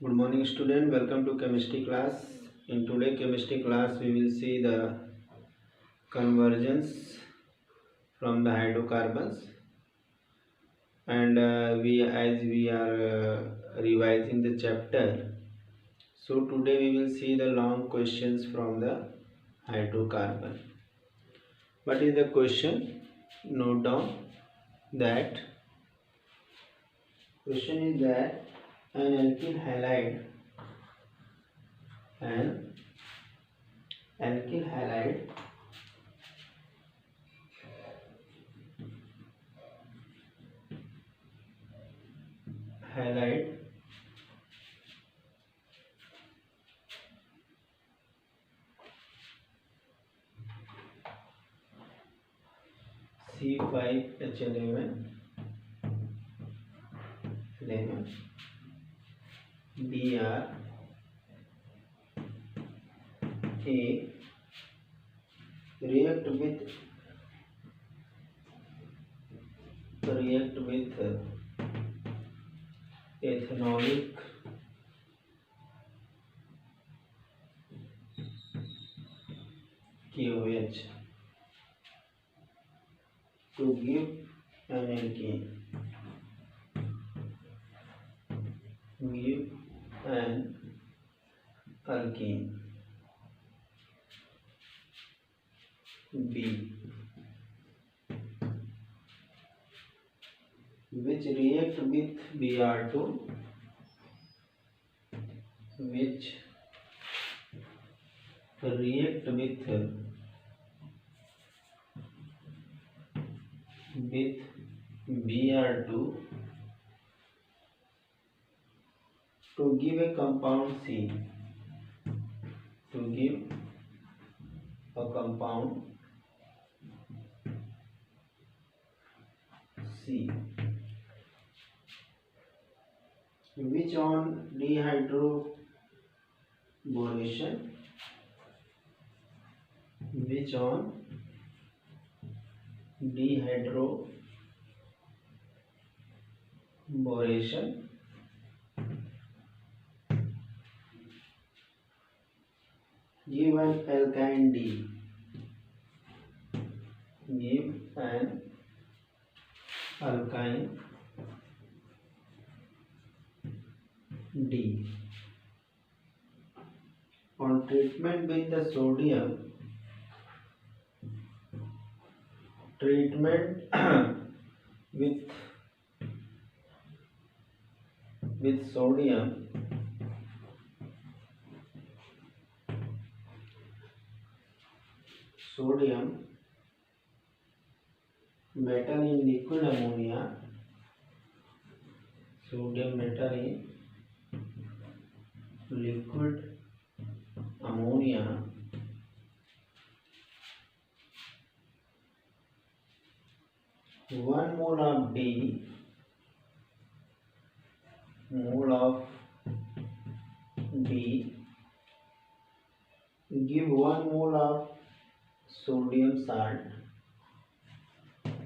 Good morning student, welcome to chemistry class. In today chemistry class we will see the convergence from the hydrocarbons and we are revising the chapter. So today we will see the long questions from the hydrocarbon. What is the question? Note down that question is that an alkyl halide an alkyl halide C5H11 lemon Br A react with ethanolic KOH to give an alkene. Give an alkene B which react with Br2 which react with Br2 to give a compound C. To give a compound C which on dehydroboration give an alkyne D. Give an alkyne D. On treatment with the sodium, treatment with sodium metal in liquid ammonia, sodium metal in liquid ammonia one mole of D give 1 mole of sodium salt.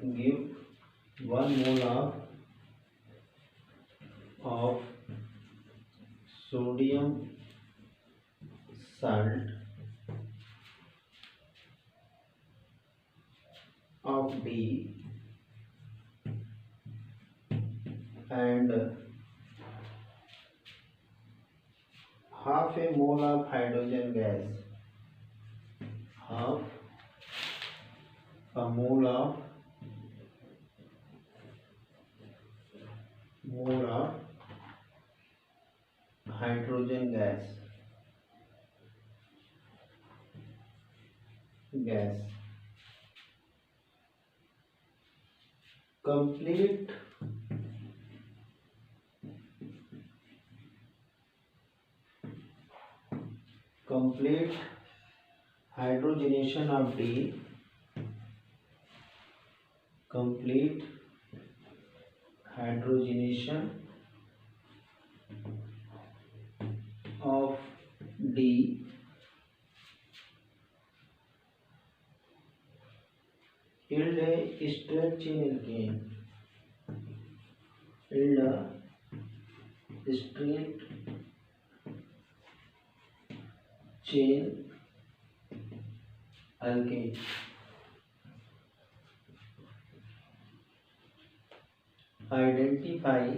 Give 1 mole of sodium salt of D and half a mole of hydrogen gas. Half a mole of hydrogen gas. Complete hydrogenation of D. Complete hydrogenation of D yield a straight chain alkane. Yield a straight chain alkane. Identify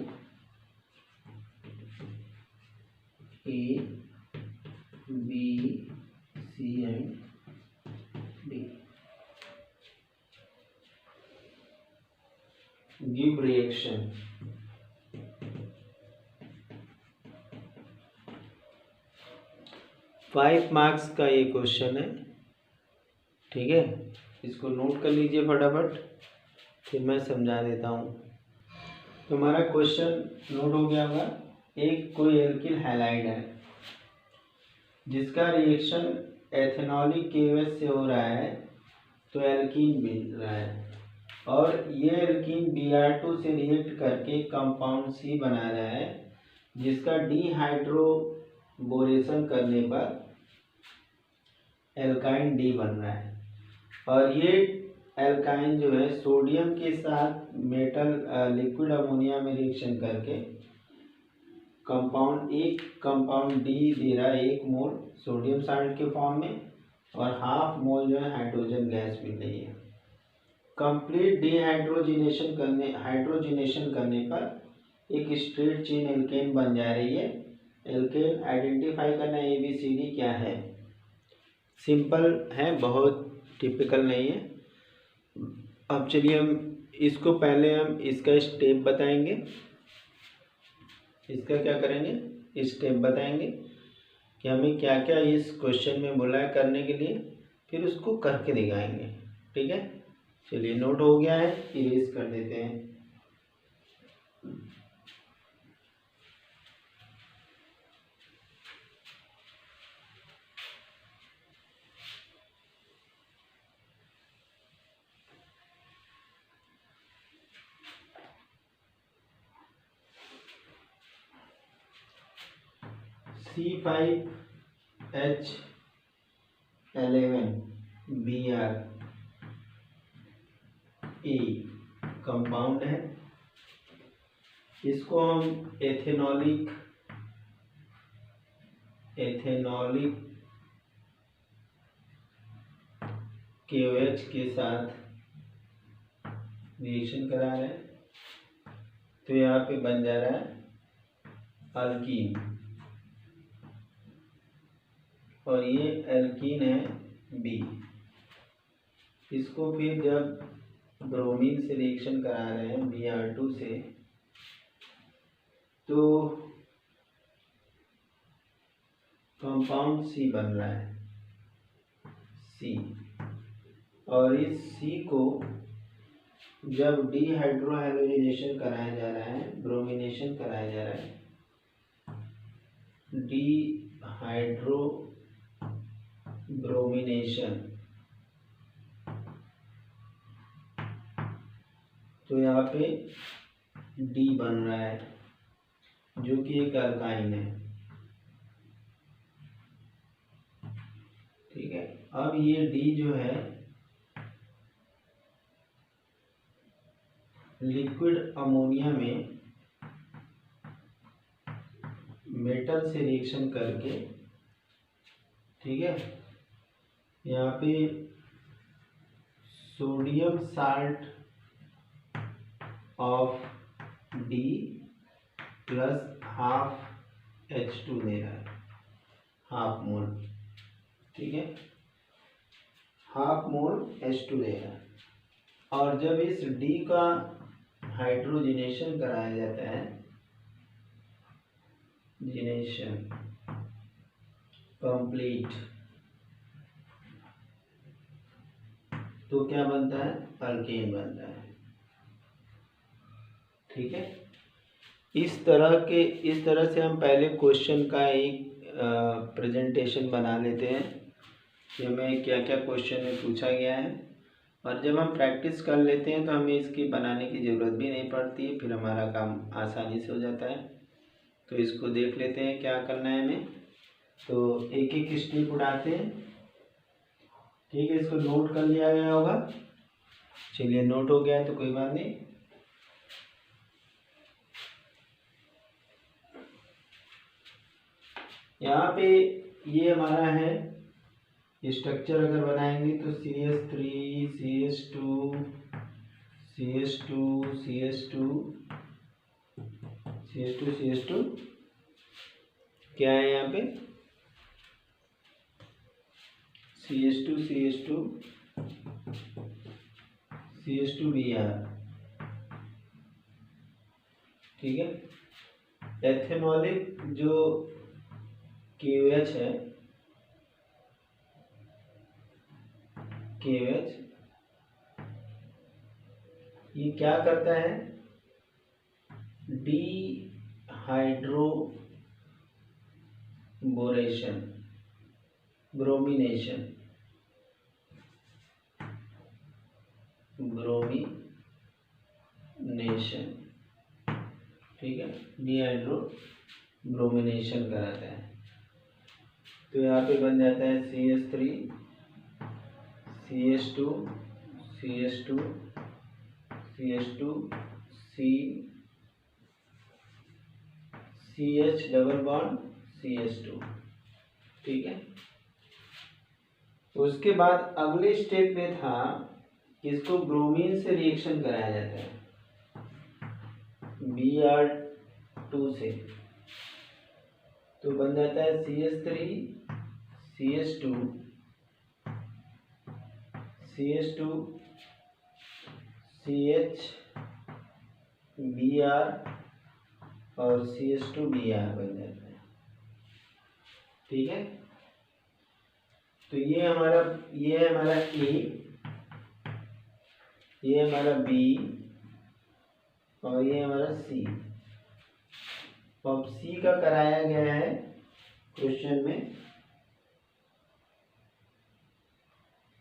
A, B, C and D. Give reaction. Five marks का ये question है, ठीक है। इसको note कर लीजिए फटाफट, फिर मैं समझा देता हूँ। तो हमारा क्वेश्चन नोट हो गया होगा। एक कोई एल्किल हैलाइड है जिसका रिएक्शन एथेनॉलिक KOH से हो रहा है, तो एल्कीन मिल रहा है, और ये एल्कीन Br2 से रिएक्ट करके कंपाउंड C बना रहा है, जिसका डिहाइड्रोबोरेशन करने पर एल्काइन D बन रहा है। और ये एल्काइन जो है सोडियम के साथ मेटल लिक्विड अमोनिया में रिएक्शन करके कंपाउंड D दे रहा है, 1 मोल सोडियम साल्ट के फॉर्म में, और हाफ मोल जो है हाइड्रोजन गैस मिल रही है। कंप्लीट हाइड्रोजिनेशन करने पर एक स्ट्रेट चेन एल्केन बन जा रही है। एल्केन आइडेंटिफाई करना ABCD क्या है, सिंपल है, बहुत टिपिकल नहीं है। अब चलिए हम इसको पहले हम इसका स्टेप बताएंगे। इसका क्या करेंगे, स्टेप बताएंगे कि हमें क्या क्या इस क्वेश्चन में बोला है करने के लिए, फिर उसको करके दिखाएंगे, ठीक है। चलिए नोट हो गया है, इरेज कर देते हैं। C5H11Br ए कंपाउंड है। इसको हम एथेनॉलिक KOH के साथ रिएक्शन करा रहे हैं, तो यहाँ पे बन जा रहा है अल्कीन, और ये एल्कीन है B। इसको फिर जब ब्रोमीन से रिएक्शन करा रहे हैं Br2 से, तो कंपाउंड C बन रहा है, C, और इस C को जब डिहाइड्रोहाइलोजेनेशन कराया जा रहा है, ब्रोमिनेशन कराया जा रहा है, डिहाइड्रोब्रोमिनेशन, तो यहाँ पे D बन रहा है जो कि एक अल्काइन है, ठीक है। अब ये D जो है लिक्विड अमोनिया में मेटल से रिएक्शन करके, ठीक है, यहाँ पे sodium salt of D plus half H2 दे रहा है, हाफ मोल, ठीक है, हाफ मोल H2 दे रहा है। और जब इस D का हाइड्रोजिनेशन कराया जाता है, जिनेशन कंप्लीट, तो क्या बनता है, अल्केन बनता है, ठीक है। इस तरह से हम पहले क्वेश्चन का एक प्रेजेंटेशन बना लेते हैं कि हमें क्या क्या क्वेश्चन में पूछा गया है, और जब हम प्रैक्टिस कर लेते हैं तो हमें इसकी बनाने की ज़रूरत भी नहीं पड़ती है, फिर हमारा काम आसानी से हो जाता है। तो इसको देख लेते हैं क्या करना है हमें। तो एक एक स्टेप उड़ाते हैं, ठीक है। इसको नोट कर लिया गया होगा, चलिए नोट हो गया है तो कोई बात नहीं। यहाँ पे ये हमारा है स्ट्रक्चर। अगर बनाएंगे तो CH3 CH2 CH2 CH2 CH2 CH2 क्या है यहाँ पे CH2 CH2 CH2Br। ठीक है। एथेनॉलिक जो KOH है, KOH ये क्या करता है, डिहाइड्रोबोरेशन ब्रोमिनेशन ठीक है, डिहाइड्रोब्रोमिनेशन कराता है। तो यहाँ पे बन जाता है CH3 CH2 CH2 CH2 CH double bond CH2। ठीक है। उसके बाद अगले स्टेप में था कि इसको ब्रोमीन से रिएक्शन कराया जाता है Br2 से। तो बन जाता है CH3 CH2 CH2 CH Br और CH2Br बन जाता है। ठीक है। तो ये है हमारा A, ये हमारा B और ये हमारा C। अब C का कराया गया है क्वेश्चन में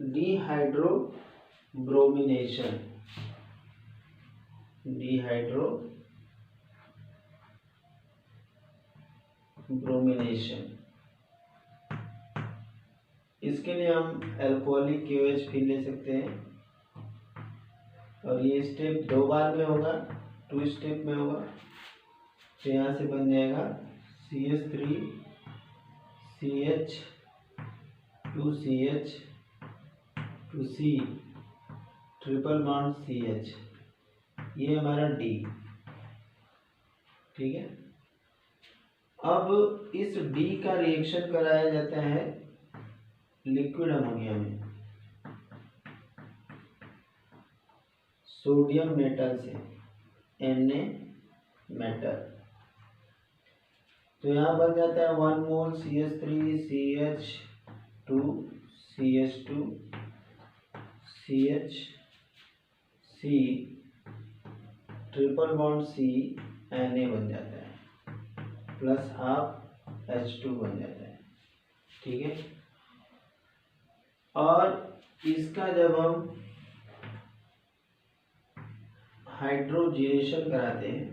डिहाइड्रोब्रोमिनेशन इसके लिए हम अल्कोहलिक KOH भी ले सकते हैं। और ये स्टेप 2 बार में होगा, 2 स्टेप में होगा। तो यहाँ से बन जाएगा CH3 CH 2CH 2C triple bond CH, ये हमारा D। ठीक है। अब इस D का रिएक्शन कराया जाता है लिक्विड अमोनिया में सोडियम मेटल से, Na मेटल। तो यहाँ बन जाता है 1 मोल CH3 CH2 CH2 CH C triple bond C Na बन जाता है प्लस हाफ H2 बन जाता है। ठीक है। और इसका जब हम हाइड्रोजिनेशन कराते हैं,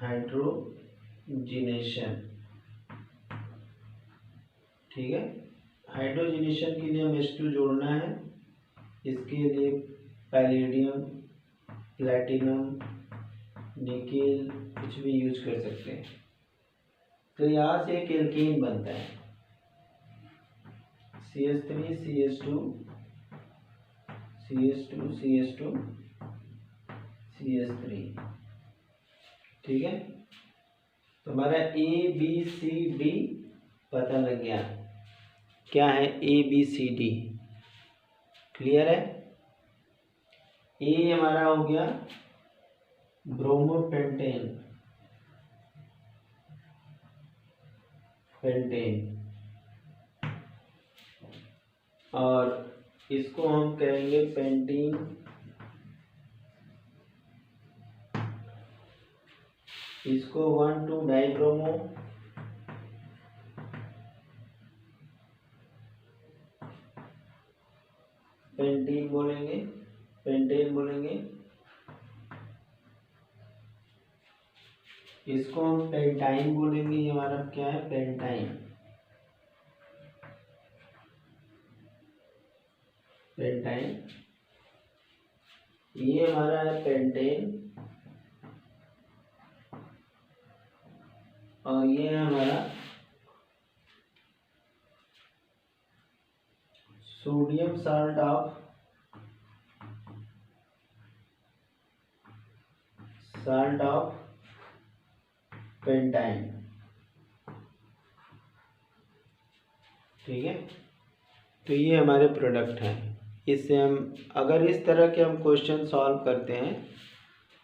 हाइड्रोजिनेशन, ठीक है, हाइड्रोजिनेशन के लिए हम H2 जोड़ना है। इसके लिए पैलेडियम, प्लैटिनम, निकेल कुछ भी यूज कर सकते हैं। तो यहाँ से एक एल्केन बनता है CH3 CH2 CH2 CH2 CH3। ठीक है। तो हमारा ABCD पता लग गया क्या है ABCD। क्लियर है। A हमारा हो गया ब्रोमोपेंटेन, और इसको हम कहेंगे पेंटीन। इसको 1,2 डाइब्रोमो, पेंटेन बोलेंगे। इसको हम पेंटाइन बोलेंगे। ये हमारा क्या है, पेंटाइन। ये हमारा है पेंटेन और ये है हमारा सोडियम साल्ट ऑफ पेंटाइन। ठीक है, तो ये हमारे प्रोडक्ट हैं। इससे हम अगर इस तरह के हम क्वेश्चन सॉल्व करते हैं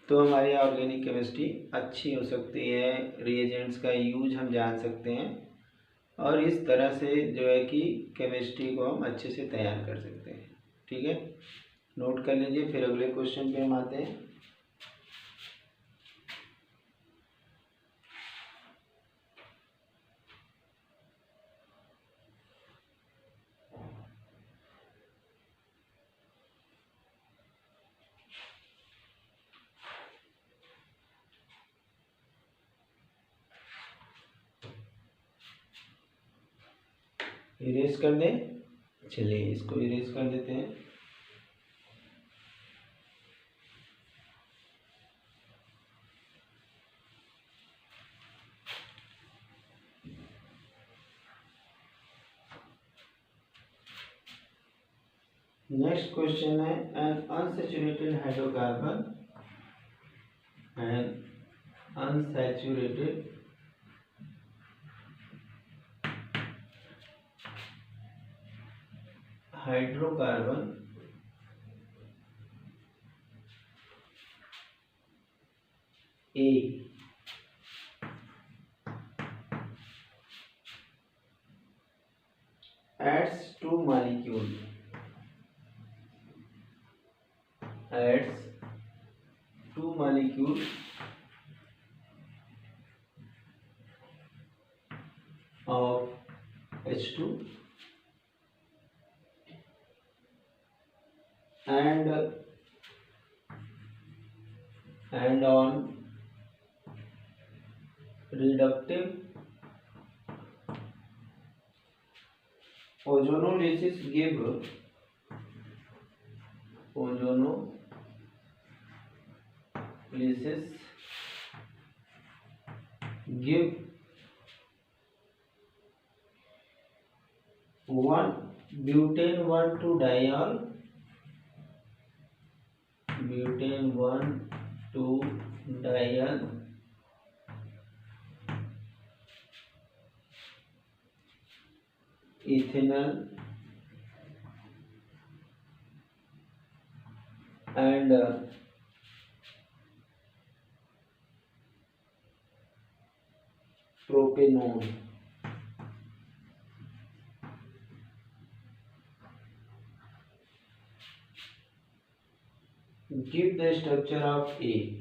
तो हमारी ऑर्गेनिक केमिस्ट्री अच्छी हो सकती है, रिएजेंट्स का यूज हम जान सकते हैं और इस तरह से जो है कि केमिस्ट्री को हम अच्छे से तैयार कर सकते हैं। ठीक है, नोट कर लीजिए। फिर अगले क्वेश्चन पे हम आते हैं। इरेज कर दें, चलिए इसको इरेज कर देते हैं। नेक्स्ट क्वेश्चन है N unsaturated hydrocarbon and unsaturated hydrocarbon A adds two molecules of H2 and on reductive ozonolysis give one butane 1,2-diol ethanol and propanone. Give the structure of A.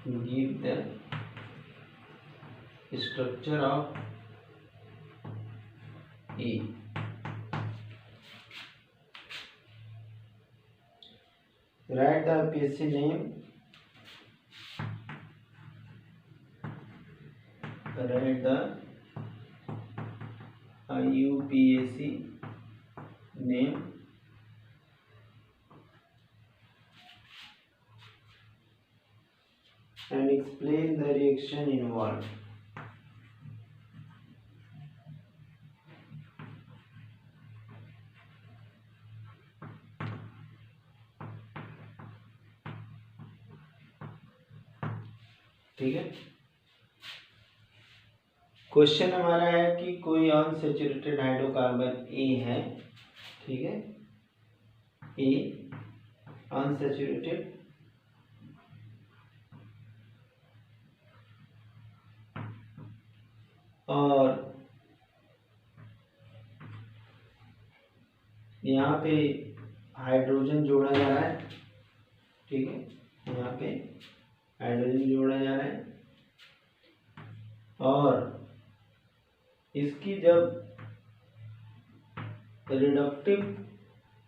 Give the structure of A. Write the IUPAC name. Write the IUPAC name and explain the reaction involved. ठीक है, question हमारा है कि कोई unsaturated hydrocarbon ए है। ठीक है, ए unsaturated और यहाँ पे हाइड्रोजन जोड़ा जा रहा है। ठीक है, यहाँ पे हाइड्रोजन जोड़ा जा रहा है और इसकी जब रिडक्टिव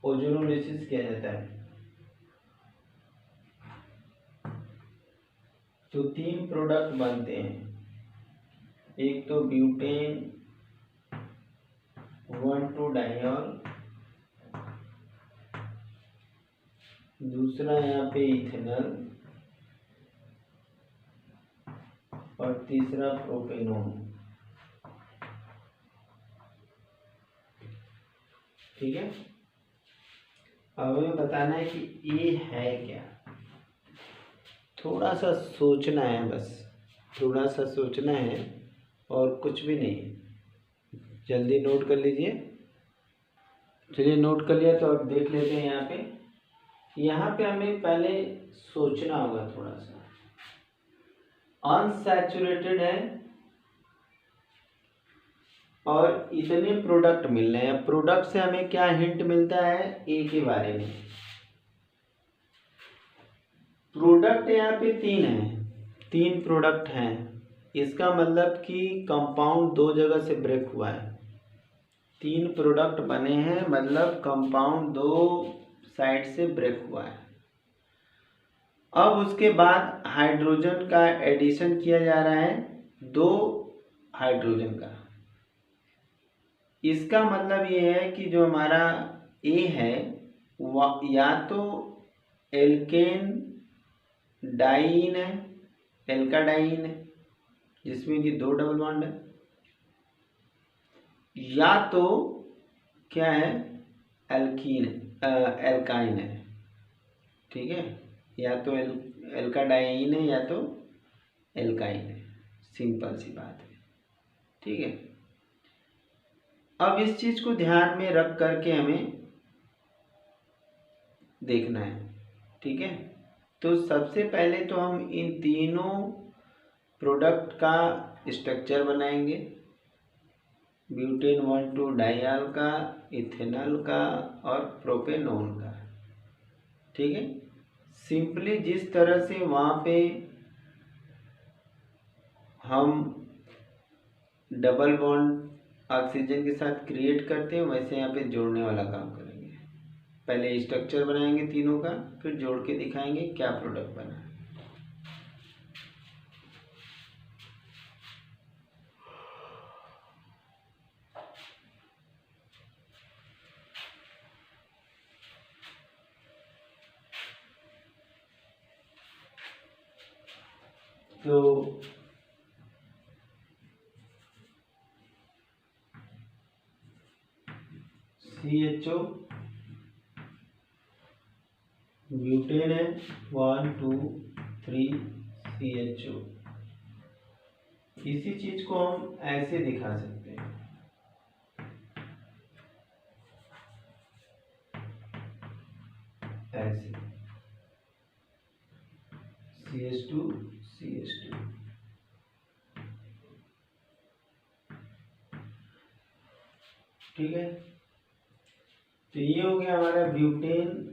ओजोनोलिसिस किया जाता है तो तीन प्रोडक्ट बनते हैं। एक तो ब्यूटेन 1,2-डाइऑल, दूसरा यहाँ पे इथेनॉल और तीसरा प्रोपेनॉन। ठीक है। अब हमें बताना है कि ए है क्या। थोड़ा सा सोचना है, बस थोड़ा सा सोचना है और कुछ भी नहीं। जल्दी नोट कर लीजिए। चलिए नोट कर लिया तो अब देख लेते हैं यहाँ पे। यहाँ पे हमें पहले सोचना होगा थोड़ा सा। अनसैचुरेटेड है और इतने प्रोडक्ट मिल रहे हैं। प्रोडक्ट से हमें क्या हिंट मिलता है ए के बारे में। प्रोडक्ट यहाँ पे 3 है, 3 प्रोडक्ट हैं। इसका मतलब कि कंपाउंड 2 जगह से ब्रेक हुआ है। 3 प्रोडक्ट बने हैं, मतलब कंपाउंड 2 साइड से ब्रेक हुआ है। अब उसके बाद हाइड्रोजन का एडिशन किया जा रहा है 2 हाइड्रोजन का। इसका मतलब ये है कि जो हमारा ए है या तो एल्केन डाइन है, एल्काडाइन है जिसमें कि 2 डबल बॉन्ड है, या तो क्या है एल्कीन एल्काइन है। ठीक है, या तो एल्काडाइन है या तो एल्काइन है। सिंपल सी बात है। ठीक है, अब इस चीज को ध्यान में रख करके हमें देखना है। ठीक है, तो सबसे पहले तो हम इन तीनों प्रोडक्ट का स्ट्रक्चर बनाएंगे। ब्यूटेन 1,2 डाइऑल का, इथेनॉल का और प्रोपेनॉन का। ठीक है, सिंपली जिस तरह से वहाँ पे हम डबल बॉन्ड ऑक्सीजन के साथ क्रिएट करते हैं, वैसे यहाँ पे जोड़ने वाला काम करेंगे। पहले स्ट्रक्चर बनाएंगे तीनों का, फिर जोड़ के दिखाएंगे क्या प्रोडक्ट बना। तो CHO ब्यूटेन है 1 2 3 CHO। इसी चीज को हम ऐसे दिखा सकते हैं, ऐसे CH2 CH2। ठीक है, तो ये हो गया हमारा ब्यूटेन।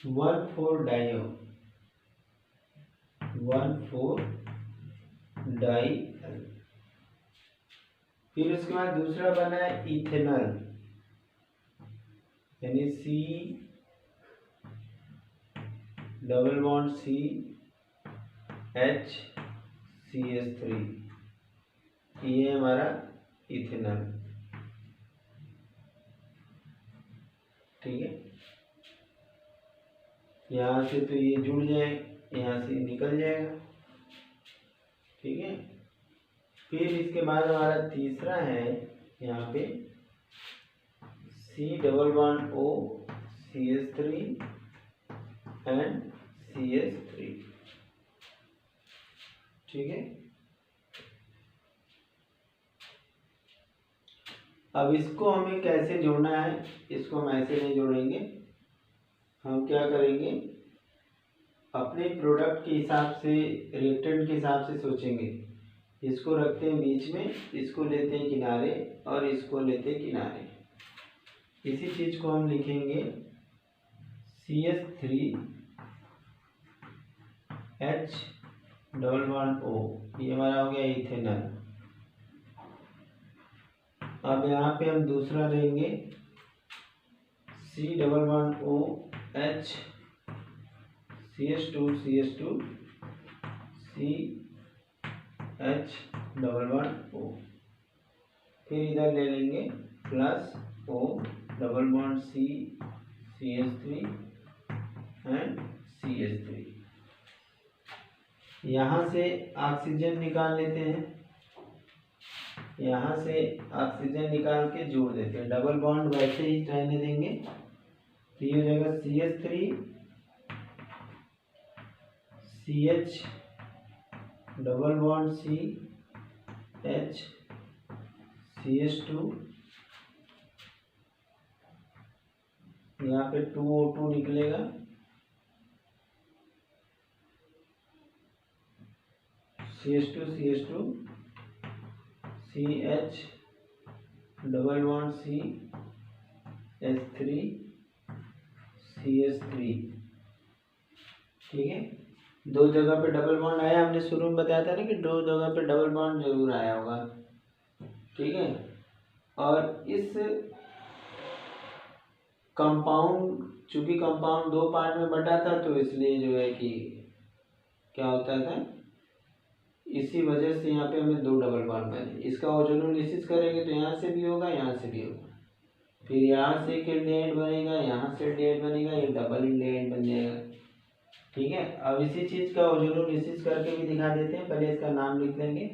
वन फोर डाइओ 1,4 डाई। फिर उसके बाद दूसरा बना है इथेनॉल, यानी C double bond C H CH3। ये हमारा इथेनॉल। ठीक है, यहाँ से तो ये जुड़ जाए, यहाँ से निकल जाएगा। ठीक है, फिर इसके बाद हमारा तीसरा है यहाँ पे C double bond O CH3 and CH3। ठीक है, अब इसको हमें कैसे जोड़ना है, इसको हम ऐसे नहीं जोड़ेंगे। हम क्या करेंगे, अपने प्रोडक्ट के हिसाब से, रिएक्टेंट के हिसाब से सोचेंगे। इसको रखते हैं बीच में, इसको लेते हैं किनारे और इसको लेते हैं किनारे। इसी चीज को हम लिखेंगे CH3 H double bond O। ये हमारा हो गया इथेनॉल। अब यहाँ पे हम दूसरा लेंगे C double bond O H CH2 CH2 C H double bond O। फिर इधर ले लेंगे plus O double bond C CH3 and CH3। यहाँ से ऑक्सीजन निकाल लेते हैं, यहाँ से ऑक्सीजन निकाल के जोड़ देते हैं, डबल बॉन्ड वैसे ही रहने देंगे। तो ये हो जाएगा CH3 CH double bond CH CH2, यहाँ पे 2O2 निकलेगा, CH2 CH2 CH double bond CH3 CH3। ठीक है, दो जगह पे डबल बॉन्ड आया, हमने शुरू में बताया था ना कि दो जगह पे डबल बॉन्ड जरूर आया होगा। ठीक है, और इस कंपाउंड, चूंकि कंपाउंड दो पार्ट में बटा था तो इसलिए जो है कि क्या होता था, इसी वजह से यहाँ पे हमें दो डबल बॉन्ड बने। इसका ओजोनोलिसिस करेंगे तो यहाँ से भी होगा, यहाँ से भी होगा, फिर यहाँ से एक एल्डिहाइड बनेगा, यहाँ से एल्डिहाइड बनेगा, ये डबल एल्डिहाइड बन जाएगा। ठीक है, अब इसी चीज़ का ओजोनोलिसिस करके भी दिखा देते हैं। पहले इसका नाम लिख लेंगे,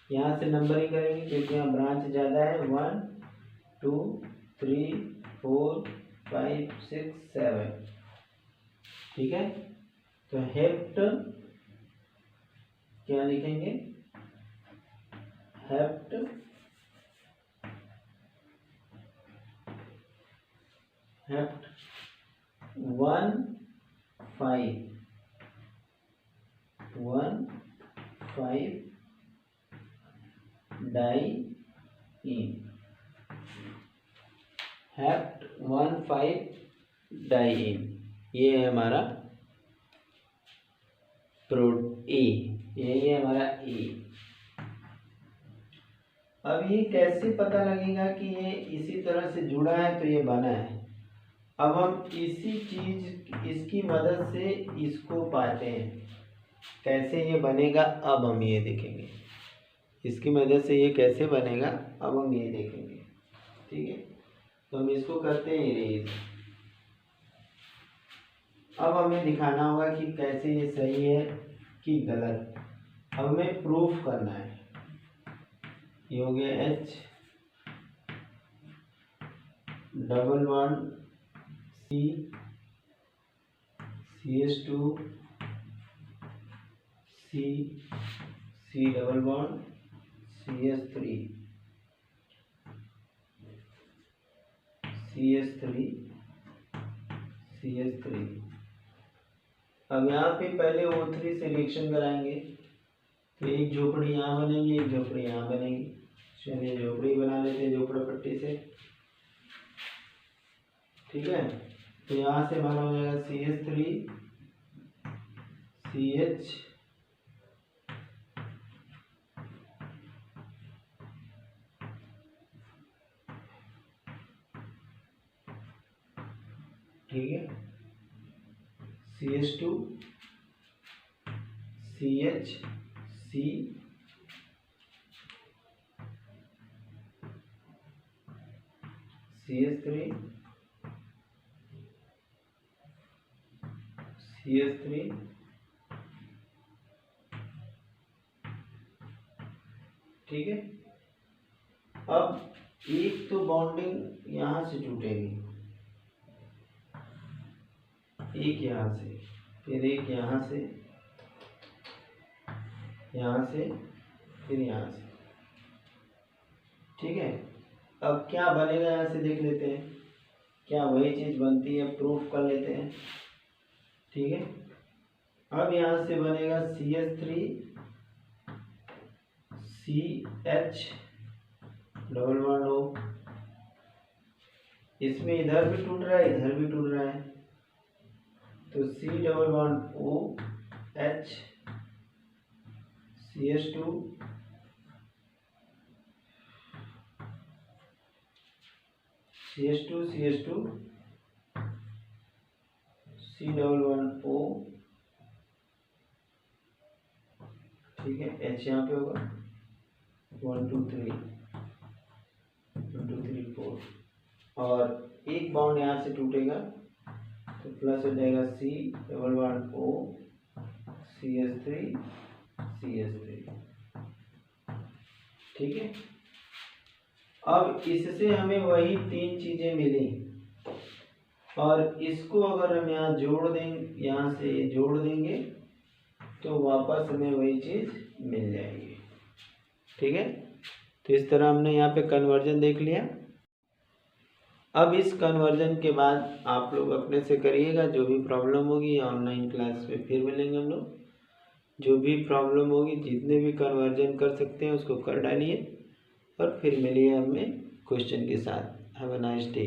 यहाँ से नंबरिंग करेंगे क्योंकि यहाँ ब्रांच ज़्यादा है, 1 2 3 4 5 6 7। ठीक है, तो हेप्ट क्या लिखेंगे, हेप्ट 1 5 डाई इन, हेप्ट 1 5 डाई इन, ये है हमारा ए, यही है हमारा ए। अब ये कैसे पता लगेगा कि ये इसी तरह से जुड़ा है तो ये बना है। अब हम इसी चीज, इसकी मदद से इसको पाते हैं, कैसे ये बनेगा अब हम ये देखेंगे। इसकी मदद से ये कैसे बनेगा अब हम ये देखेंगे। ठीक है, तो हम इसको करते हैं इरेज। अब हमें दिखाना होगा कि कैसे ये सही है कि गलत। अब हमें प्रूफ करना है। ये हो गया H double bond CH2 C double bond CH3 अब यहाँ पे पहले O3 से रिएक्शन कराएंगे तो एक झोपड़ी यहाँ बनेगी, एक झोपड़ी यहाँ बनेगी। चलिए झोपड़ी बना लेते हैं झोपड़ा पट्टी से। ठीक है, तो यहाँ से हमारा हो जाएगा CH3 CH ठीक है, CH2 CH CH3 ठीक है। अब एक तो बॉन्डिंग यहाँ से टूटेगी, एक यहाँ से, फिर एक यहाँ से, यहाँ से, फिर यहाँ से। ठीक है, अब क्या बनेगा यहाँ से देख लेते हैं, क्या वही चीज़ बनती है, प्रूफ कर लेते हैं। ठीक है, अब यहाँ से बनेगा CH3 CH double bond O। इसमें इधर भी टूट रहा है, इधर भी टूट रहा है, तो C double bond O H CH2 C double bond O। ठीक है, H यहाँ पे होगा, 1 2 3 1 2 3 4, और एक बॉन्ड यहाँ से टूटेगा तो प्लस हो जाएगा C double bond O CH3 ठीक है। अब इससे हमें वही 3 चीजें मिली और इसको अगर हम यहाँ जोड़ देंगे, यहाँ से जोड़ देंगे तो वापस हमें वही चीज मिल जाएगी। ठीक है, तो इस तरह हमने यहाँ पे कन्वर्जन देख लिया। अब इस कन्वर्जन के बाद आप लोग अपने से करिएगा, जो भी प्रॉब्लम होगी ऑनलाइन क्लास में फिर मिलेंगे हम लोग। जो भी प्रॉब्लम होगी, जितने भी कन्वर्जन कर सकते हैं उसको कर डालिए और फिर मिलिए हमें क्वेश्चन के साथ। Have a nice day.